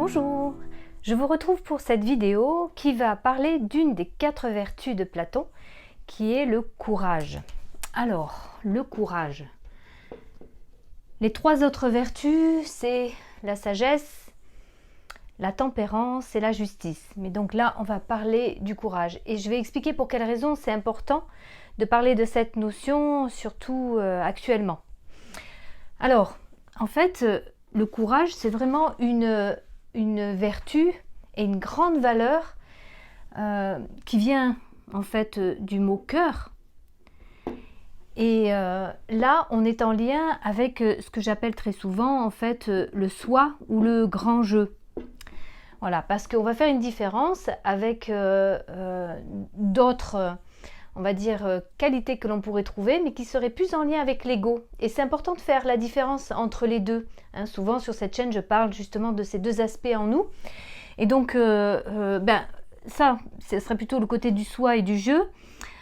Bonjour, je vous retrouve pour cette vidéo qui va parler d'une des 4 vertus de Platon, qui est le courage. Alors, le courage. Les 3 autres vertus, c'est la sagesse, la tempérance et la justice. Mais donc là, on va parler du courage. Et je vais expliquer pour quelles raisons c'est important de parler de cette notion, surtout actuellement. Alors, en fait, le courage, c'est vraiment une vertu et une grande valeur qui vient en fait du mot cœur. Et là, on est en lien avec ce que j'appelle très souvent en fait le soi ou le grand jeu. Voilà, parce qu'on va faire une différence avec d'autres, on va dire, qualités que l'on pourrait trouver, mais qui seraient plus en lien avec l'ego. Et c'est important de faire la différence entre les deux. Hein, souvent sur cette chaîne, je parle justement de ces deux aspects en nous. Et donc, ça, ce serait plutôt le côté du soi et du jeu,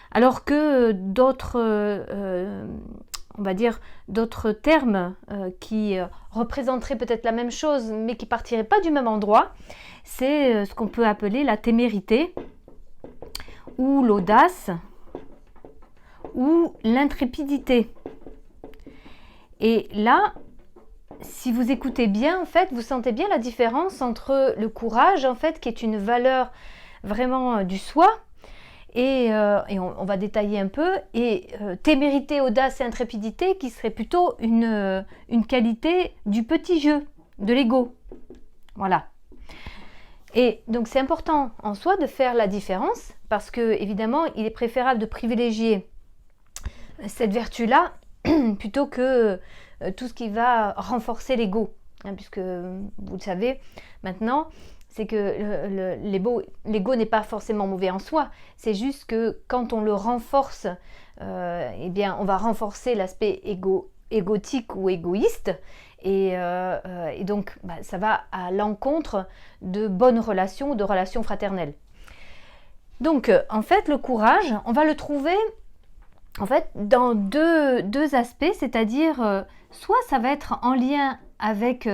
alors que d'autres, on va dire, d'autres termes qui représenteraient peut-être la même chose, mais qui partiraient pas du même endroit, c'est ce qu'on peut appeler la témérité, ou l'audace, ou l'intrépidité. Et là, si vous écoutez bien, en fait, vous sentez bien la différence entre le courage, en fait, qui est une valeur vraiment du soi, et on va détailler un peu, et témérité, audace et intrépidité, qui serait plutôt une qualité du petit jeu, de l'ego. Voilà. Et donc c'est important en soi de faire la différence, parce que évidemment, il est préférable de privilégier cette vertu-là plutôt que tout ce qui va renforcer l'ego, hein, puisque vous le savez maintenant, c'est que l'ego n'est pas forcément mauvais en soi, c'est juste que quand on le renforce, eh bien on va renforcer l'aspect égotique ou égoïste, et donc ça va à l'encontre de bonnes relations, de relations fraternelles. Donc en fait le courage, on va le trouver en fait dans deux aspects, c'est-à-dire soit ça va être en lien avec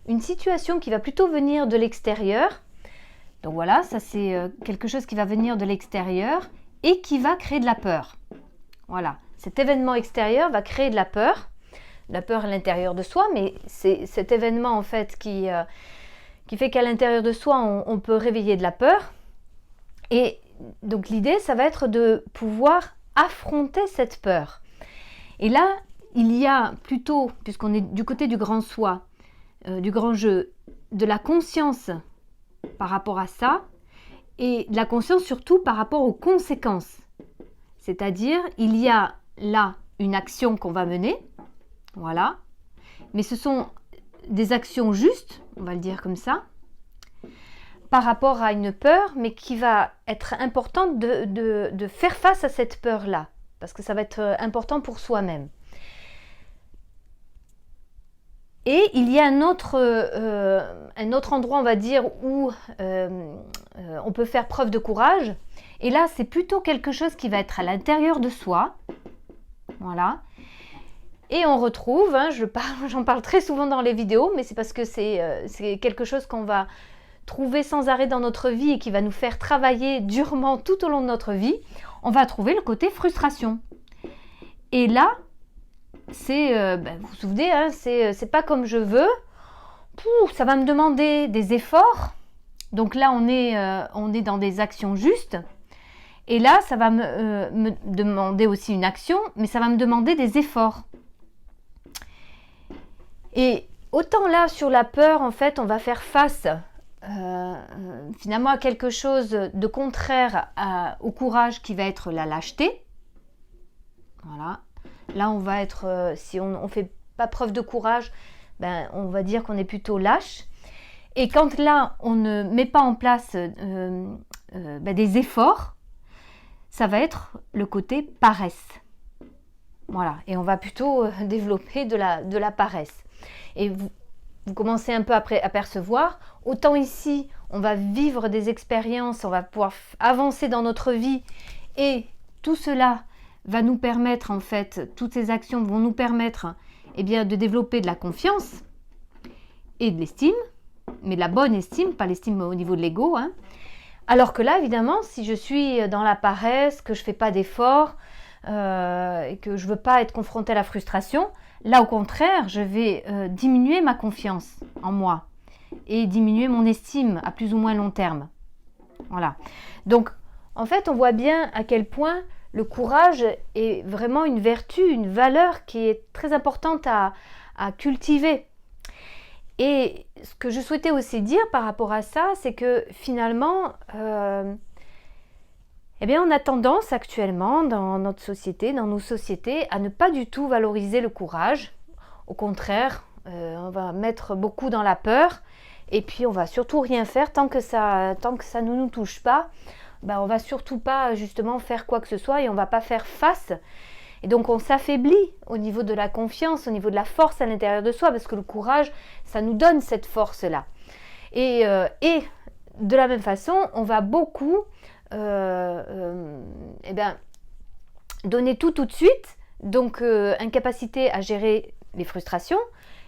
une situation qui va plutôt venir de l'extérieur. Donc voilà, ça c'est quelque chose qui va venir de l'extérieur et qui va créer de la peur. Voilà, cet événement extérieur va créer de la peur à l'intérieur de soi, mais c'est cet événement en fait qui fait qu'à l'intérieur de soi on peut réveiller de la peur. Et donc l'idée, ça va être de pouvoir affronter cette peur. Et là, il y a plutôt, puisqu'on est du côté du grand soi, du grand jeu, de la conscience par rapport à ça, et de la conscience surtout par rapport aux conséquences. C'est-à-dire, il y a là une action qu'on va mener, voilà, mais ce sont des actions justes, on va le dire comme ça, par rapport à une peur, mais qui va être importante de faire face à cette peur-là, parce que ça va être important pour soi-même. Et il y a un autre endroit, on va dire, où on peut faire preuve de courage. Et là, c'est plutôt quelque chose qui va être à l'intérieur de soi. Voilà. Et on retrouve, hein, j'en parle très souvent dans les vidéos, mais c'est parce que c'est quelque chose qu'on va trouver sans arrêt dans notre vie et qui va nous faire travailler durement tout au long de notre vie. On va trouver le côté frustration. Et là, c'est, vous vous souvenez, hein, c'est pas comme je veux. Ça va me demander des efforts. Donc là, on est dans des actions justes. Et là, ça va me demander aussi une action, mais ça va me demander des efforts. Et autant là, sur la peur, en fait, on va faire face finalement à quelque chose de contraire au courage qui va être la lâcheté. Voilà. Là, on va être, si on ne fait pas preuve de courage, on va dire qu'on est plutôt lâche. Et quand là, on ne met pas en place des efforts, ça va être le côté paresse. Voilà. Et on va plutôt développer de la paresse. Et vous commencez un peu à percevoir, autant ici, on va vivre des expériences, on va pouvoir avancer dans notre vie, et tout cela va nous permettre, en fait, toutes ces actions vont nous permettre de développer de la confiance et de l'estime. mais la bonne estime, pas l'estime au niveau de l'ego, hein. Alors que là, évidemment, si je suis dans la paresse, que je ne fais pas d'efforts et que je ne veux pas être confrontée à la frustration, là, au contraire, je vais diminuer ma confiance en moi et diminuer mon estime à plus ou moins long terme. Voilà. Donc, en fait, on voit bien à quel point le courage est vraiment une vertu, une valeur qui est très importante à cultiver. Et ce que je souhaitais aussi dire par rapport à ça, c'est que finalement, eh bien, on a tendance actuellement dans notre société, dans nos sociétés, à ne pas du tout valoriser le courage. Au contraire, on va mettre beaucoup dans la peur et puis on va surtout rien faire tant que ça ne nous touche pas. Ben, on va surtout pas justement faire quoi que ce soit et on va pas faire face. Et donc on s'affaiblit au niveau de la confiance, au niveau de la force à l'intérieur de soi, parce que le courage, ça nous donne cette force-là. Et de la même façon, on va beaucoup donner tout de suite, donc incapacité à gérer les frustrations,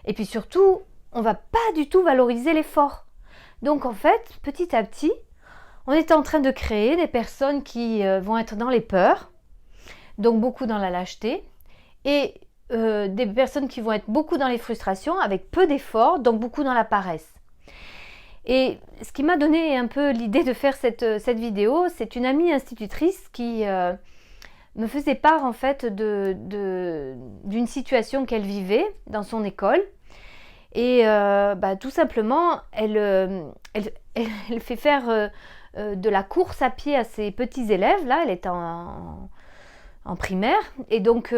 et puis surtout, on ne va pas du tout valoriser l'effort. Donc en fait, petit à petit, on est en train de créer des personnes qui vont être dans les peurs, donc beaucoup dans la lâcheté, et des personnes qui vont être beaucoup dans les frustrations avec peu d'efforts, donc beaucoup dans la paresse. Et ce qui m'a donné un peu l'idée de faire cette vidéo, c'est une amie institutrice qui me faisait part en fait d'une situation qu'elle vivait dans son école. Et tout simplement, elle fait faire de la course à pied à ses petits élèves. Là, elle est en primaire, et donc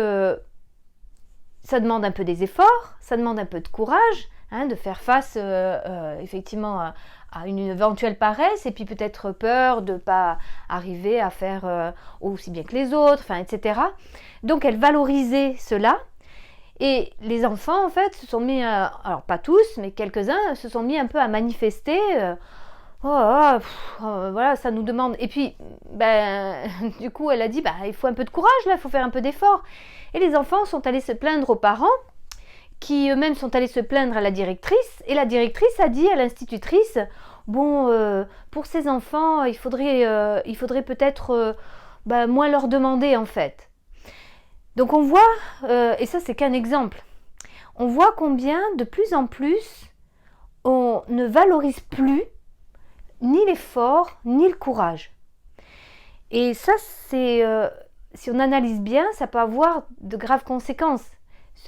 ça demande un peu des efforts, ça demande un peu de courage, hein, de faire face effectivement à une éventuelle paresse, et puis peut-être peur de ne pas arriver à faire aussi bien que les autres, etc. Donc elle valorisait cela, et les enfants en fait se sont mis, alors pas tous, mais quelques-uns se sont mis un peu à manifester. Voilà, ça nous demande. Et puis, du coup, elle a dit, il faut un peu de courage, là, il faut faire un peu d'effort. Et les enfants sont allés se plaindre aux parents, qui eux-mêmes sont allés se plaindre à la directrice. Et la directrice a dit à l'institutrice, pour ces enfants, il faudrait peut-être moins leur demander, en fait. Donc on voit, et ça c'est qu'un exemple, on voit combien de plus en plus, on ne valorise plus ni l'effort, ni le courage. Et ça, si on analyse bien, ça peut avoir de graves conséquences,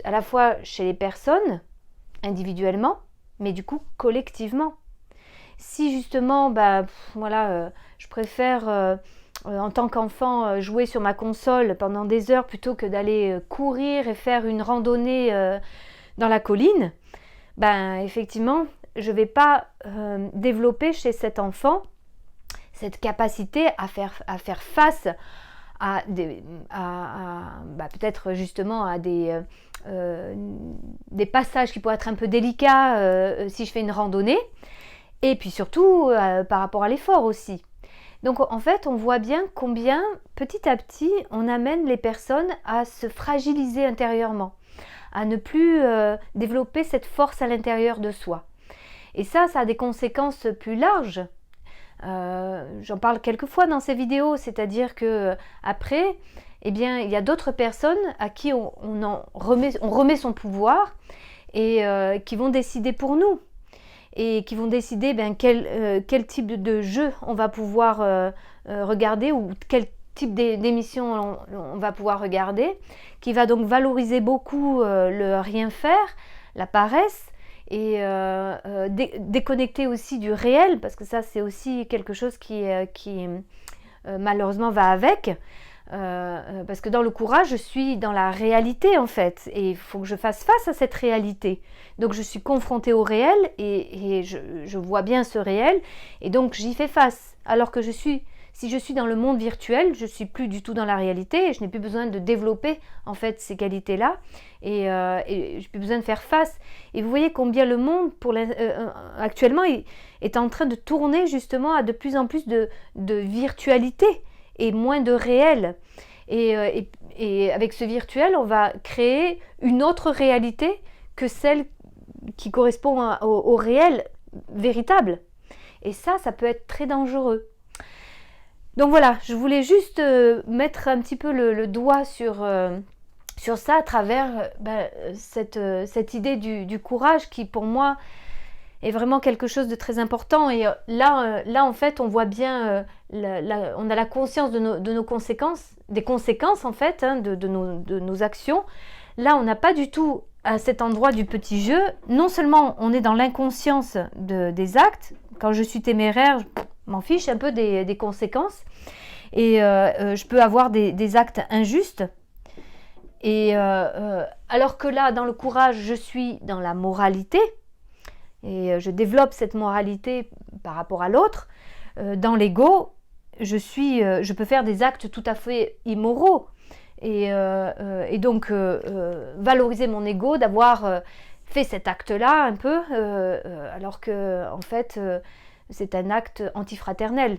à la fois chez les personnes, individuellement, mais du coup, collectivement. Si justement, je préfère, en tant qu'enfant, jouer sur ma console pendant des heures plutôt que d'aller courir et faire une randonnée dans la colline, effectivement, je ne vais pas développer chez cet enfant cette capacité à faire face à peut-être justement à des passages qui pourraient être un peu délicats si je fais une randonnée, et puis surtout par rapport à l'effort aussi. Donc en fait, on voit bien combien petit à petit on amène les personnes à se fragiliser intérieurement, à ne plus développer cette force à l'intérieur de soi. Et ça a des conséquences plus larges. J'en parle quelques fois dans ces vidéos, c'est-à-dire que après, il y a d'autres personnes à qui on remet son pouvoir et qui vont décider pour nous, et qui vont décider quel type de jeu on va pouvoir regarder, ou quel type d'émission on va pouvoir regarder, qui va donc valoriser beaucoup le rien faire, la paresse, et déconnecter aussi du réel, parce que ça c'est aussi quelque chose qui malheureusement va avec, parce que dans le courage je suis dans la réalité en fait, et il faut que je fasse face à cette réalité, donc je suis confrontée au réel, et je vois bien ce réel, et donc j'y fais face, alors que si je suis dans le monde virtuel, je ne suis plus du tout dans la réalité, et je n'ai plus besoin de développer en fait ces qualités-là, et je n'ai plus besoin de faire face. Et vous voyez combien le monde actuellement est en train de tourner justement à de plus en plus de virtualité et moins de réel. Et avec ce virtuel, on va créer une autre réalité que celle qui correspond au réel, véritable. Et ça peut être très dangereux. Donc voilà, je voulais juste mettre un petit peu le doigt sur ça à travers cette idée du courage qui pour moi est vraiment quelque chose de très important. Et là en fait on voit bien, on a la conscience de nos conséquences, des conséquences en fait de nos actions. Là on n'a pas du tout à cet endroit du petit jeu, non seulement on est dans l'inconscience des actes, quand je suis téméraire, je m'en fiche un peu des conséquences, et je peux avoir des actes injustes, et alors que là, dans le courage, je suis dans la moralité, et je développe cette moralité par rapport à l'autre. Dans l'ego, je peux faire des actes tout à fait immoraux, et donc valoriser mon ego d'avoir fait cet acte-là un peu, alors que en fait c'est un acte antifraternel,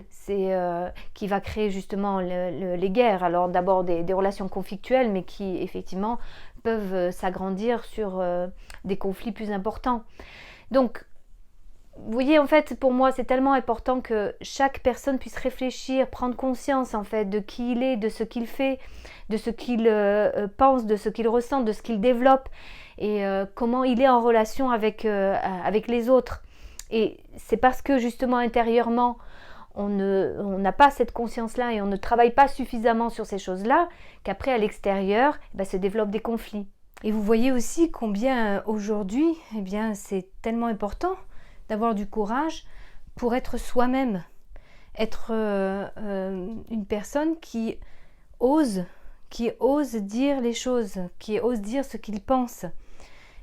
qui va créer justement les guerres. Alors d'abord des relations conflictuelles, mais qui effectivement peuvent s'agrandir sur des conflits plus importants. Donc vous voyez, en fait, pour moi, c'est tellement important que chaque personne puisse réfléchir, prendre conscience, en fait, de qui il est, de ce qu'il fait, de ce qu'il pense, de ce qu'il ressent, de ce qu'il développe, et comment il est en relation avec les autres. Et c'est parce que, justement, intérieurement, on n'a pas cette conscience-là et on ne travaille pas suffisamment sur ces choses-là, qu'après, à l'extérieur, se développent des conflits. Et vous voyez aussi combien, aujourd'hui, c'est tellement important d'avoir du courage pour être soi-même, être une personne qui ose dire les choses, qui ose dire ce qu'il pense.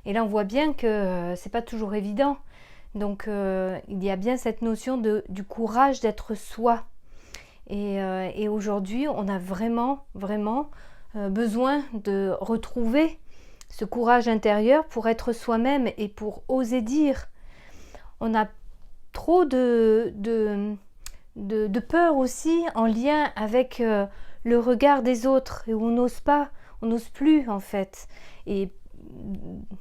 Et là, on voit bien que c'est pas toujours évident. Donc, il y a bien cette notion du courage d'être soi. Et aujourd'hui, on a vraiment, vraiment besoin de retrouver ce courage intérieur pour être soi-même et pour oser dire. On a trop de peur aussi en lien avec le regard des autres, et où on n'ose plus en fait. Et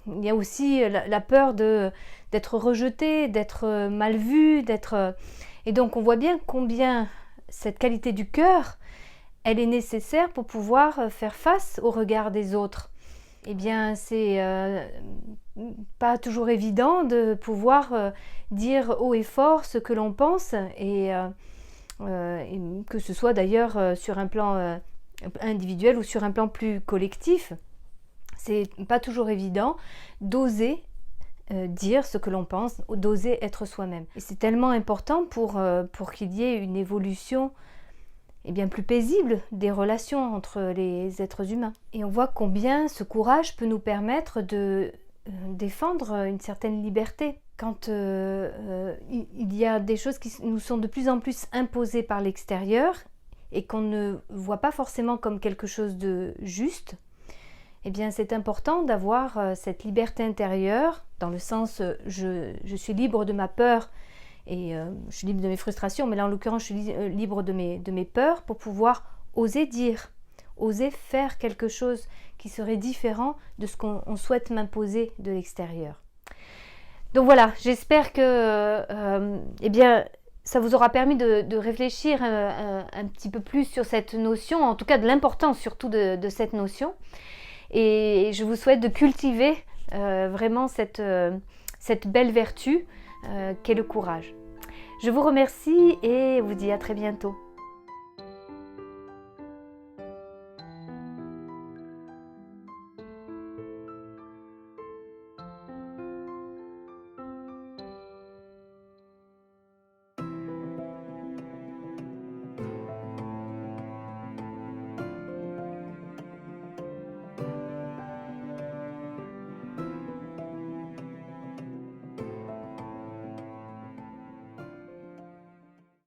il y a aussi la peur d'être rejeté, d'être mal vu, et donc on voit bien combien cette qualité du cœur, elle est nécessaire pour pouvoir faire face au regard des autres. Eh bien, c'est pas toujours évident de pouvoir dire haut et fort ce que l'on pense, et que ce soit d'ailleurs sur un plan individuel ou sur un plan plus collectif. C'est pas toujours évident d'oser dire ce que l'on pense, d'oser être soi-même. Et c'est tellement important pour qu'il y ait une évolution plus paisible des relations entre les êtres humains. Et on voit combien ce courage peut nous permettre de défendre une certaine liberté. Quand il y a des choses qui nous sont de plus en plus imposées par l'extérieur et qu'on ne voit pas forcément comme quelque chose de juste, c'est important d'avoir cette liberté intérieure, dans le sens je suis libre de ma peur, et je suis libre de mes frustrations, mais là en l'occurrence je suis libre de mes peurs, pour pouvoir oser dire, oser faire quelque chose qui serait différent de ce qu'on souhaite m'imposer de l'extérieur. Donc voilà, j'espère que ça vous aura permis de réfléchir un petit peu plus sur cette notion, en tout cas de l'importance surtout de cette notion, et je vous souhaite de cultiver vraiment cette belle vertu qu'est le courage. Je vous remercie et vous dis à très bientôt.